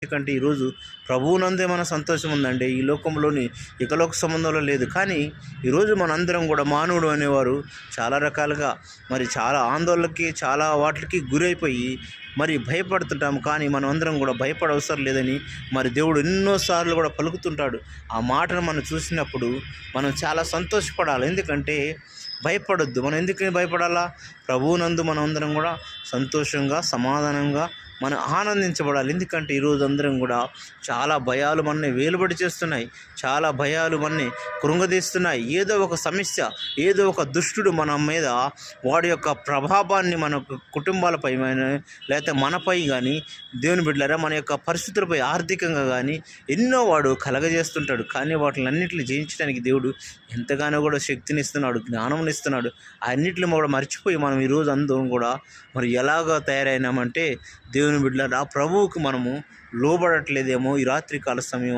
ఎందుకంటే ఈరోజు ప్రభువునందే మన సంతోషం ఉందండి. ఈ లోకంలోని ఇకలోక సంబంధంలో లేదు. కానీ ఈరోజు మనందరం కూడా మానవుడు అనేవారు చాలా రకాలుగా మరి చాలా ఆందోళనకి చాలా వాటికి గురైపోయి మరి భయపడుతుంటాము. కానీ మనం అందరం కూడా భయపడవసరం లేదని మరి దేవుడు ఎన్నోసార్లు కూడా పలుకుతుంటాడు. ఆ మాటను మనం చూసినప్పుడు మనం చాలా సంతోషపడాలి. ఎందుకంటే భయపడొద్దు. మనం ఎందుకు భయపడాలా? ప్రభువునందు మనం అందరం కూడా సంతోషంగా సమాధానంగా మనం ఆనందించబడాలి. ఎందుకంటే ఈరోజు అందరం కూడా చాలా భయాలు మనని వేలుబడి చేస్తున్నాయి. చాలా భయాలు మనని కృంగదీస్తున్నాయి. ఏదో ఒక సమస్య, ఏదో ఒక దుష్టుడు మన మీద వాడి యొక్క ప్రభావాన్ని మన కుటుంబాలపై లేకపోతే మనపై కానీ, దేవుని బిడ్డలారా మన యొక్క పరిస్థితులపై ఆర్థికంగా కానీ ఎన్నో వాడు కలగజేస్తుంటాడు. కానీ వాటిలన్నింటిని జయించడానికి దేవుడు ఎంతగానో కూడా శక్తిని ఇస్తున్నాడు, జ్ఞానం ఇస్తున్నాడు. అన్నింటిని కూడా మర్చిపోయి మనం ఈరోజు అందరం కూడా మరి ఎలాగ తయారైనామంటే దేవుని బిడ్డలారా ప్రభువుకు మనము లోబడట్లేదేమో ఈ రాత్రికాల సమయం